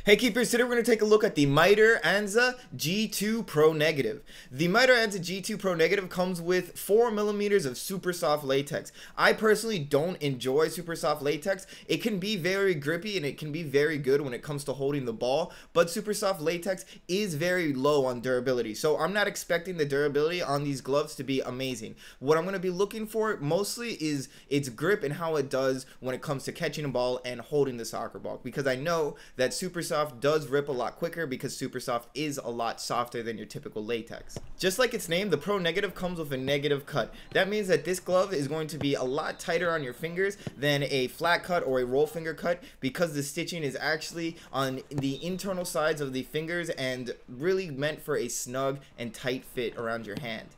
Hey Keepers, today we're going to take a look at the Mitre Anza G2 Pro Negative. The Mitre Anza G2 Pro Negative comes with 4mm of super soft latex. I personally don't enjoy super soft latex. It can be very grippy and it can be very good when it comes to holding the ball, but super soft latex is very low on durability. So I'm not expecting the durability on these gloves to be amazing. What I'm going to be looking for mostly is its grip and how it does when it comes to catching a ball and holding the soccer ball, because I know that super soft does rip a lot quicker because super soft is a lot softer than your typical latex. Just like its name, the Pro Negative comes with a negative cut. That means that this glove is going to be a lot tighter on your fingers than a flat cut or a roll finger cut, because the stitching is actually on the internal sides of the fingers and really meant for a snug and tight fit around your hand.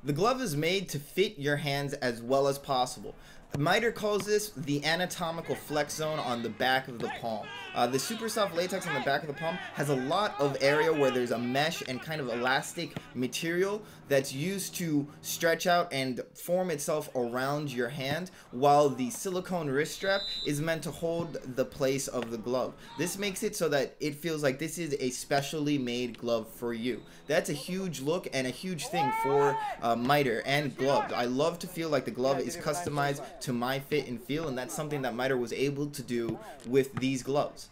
The glove is made to fit your hands as well as possible. Mitre calls this the anatomical flex zone on the back of the palm. The super soft latex on the back of the palm has a lot of area where there's a mesh and kind of elastic material that's used to stretch out and form itself around your hand, while the silicone wrist strap is meant to hold the place of the glove. This makes it so that it feels like this is a specially made glove for you. That's a huge look and a huge thing for Mitre and gloves. I love to feel like the glove is customized to my fit and feel, and that's something that Mitre was able to do with these gloves.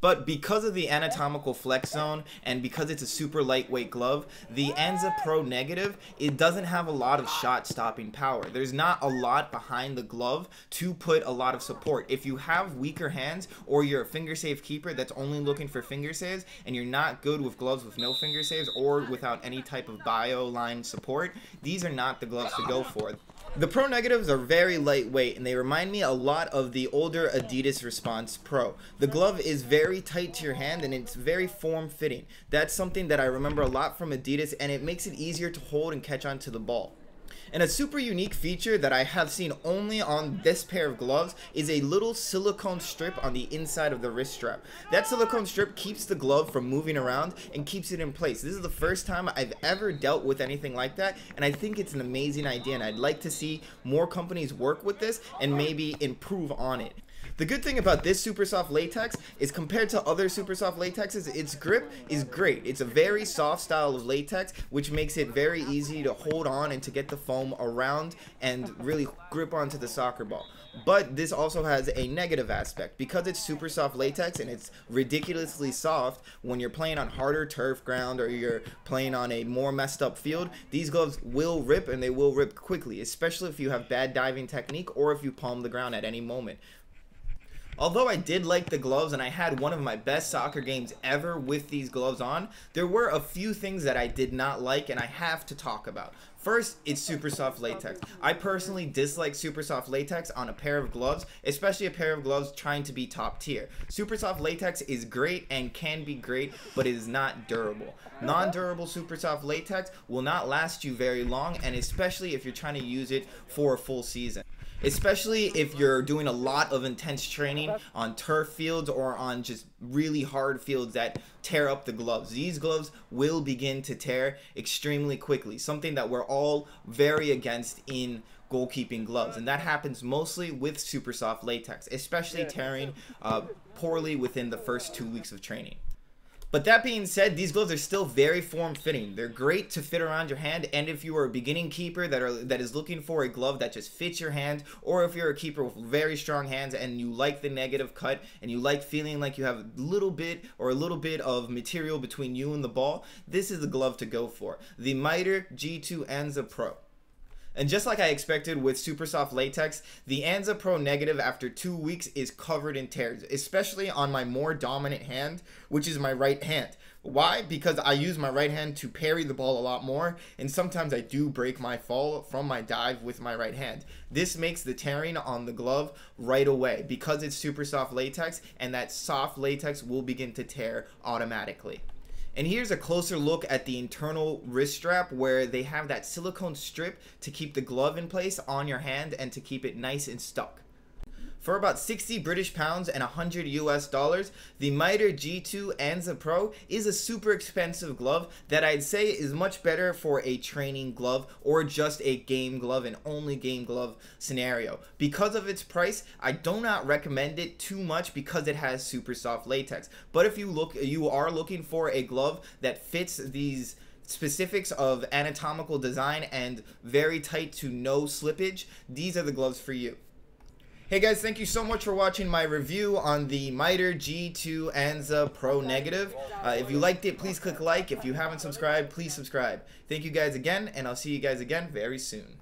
But because of the anatomical flex zone and because it's a super lightweight glove, the Anza Pro Negative, it doesn't have a lot of shot stopping power. There's not a lot behind the glove to put a lot of support. If you have weaker hands or you're a finger save keeper that's only looking for finger saves and you're not good with gloves with no finger saves or without any type of bio line support, these are not the gloves to go for. The Pro Negatives are very lightweight and they remind me a lot of the older Adidas Response Pro. The glove is very tight to your hand and it's very form-fitting. That's something that I remember a lot from Adidas, and it makes it easier to hold and catch onto the ball. And a super unique feature that I have seen only on this pair of gloves is a little silicone strip on the inside of the wrist strap. That silicone strip keeps the glove from moving around and keeps it in place. This is the first time I've ever dealt with anything like that, and I think it's an amazing idea, and I'd like to see more companies work with this and maybe improve on it. The good thing about this super soft latex is, compared to other super soft latexes, its grip is great. It's a very soft style of latex, which makes it very easy to hold on and to get the foam around and really grip onto the soccer ball. But this also has a negative aspect. Because it's super soft latex and it's ridiculously soft, when you're playing on harder turf ground or you're playing on a more messed up field, these gloves will rip, and they will rip quickly, especially if you have bad diving technique or if you palm the ground at any moment. Although I did like the gloves and I had one of my best soccer games ever with these gloves on, there were a few things that I did not like and I have to talk about. First, it's super soft latex. I personally dislike super soft latex on a pair of gloves, especially a pair of gloves trying to be top tier. Super soft latex is great and can be great, but it is not durable. Non-durable super soft latex will not last you very long, and especially if you're trying to use it for a full season. Especially if you're doing a lot of intense training on turf fields or on just really hard fields that tear up the gloves. These gloves will begin to tear extremely quickly, something that we're all very against in goalkeeping gloves, and that happens mostly with super soft latex, especially tearing poorly within the first 2 weeks of training. But that being said, these gloves are still very form-fitting. They're great to fit around your hand, and if you are a beginning keeper that is looking for a glove that just fits your hand, or if you're a keeper with very strong hands and you like the negative cut and you like feeling like you have a little bit of material between you and the ball, this is the glove to go for. The Mitre G2 Anza Pro. And just like I expected with super soft latex, the Anza Pro Negative after 2 weeks is covered in tears, especially on my more dominant hand, which is my right hand. Why? Because I use my right hand to parry the ball a lot more, and sometimes I do break my fall from my dive with my right hand. This makes the tearing on the glove right away because it's super soft latex, and that soft latex will begin to tear automatically. And here's a closer look at the internal wrist strap, where they have that silicone strip to keep the glove in place on your hand and to keep it nice and stuck. For about 60 British pounds and 100 US dollars, the Mitre G2 Anza Pro is a super expensive glove that I'd say is much better for a training glove or just a game glove, an only game glove scenario. Because of its price, I do not recommend it too much because it has super soft latex. But if you are looking for a glove that fits these specifics of anatomical design and very tight to no slippage, these are the gloves for you. Hey guys, thank you so much for watching my review on the Mitre G2 Anza Pro Negative. If you liked it, please click like. If you haven't subscribed, please subscribe. Thank you guys again, and I'll see you guys again very soon.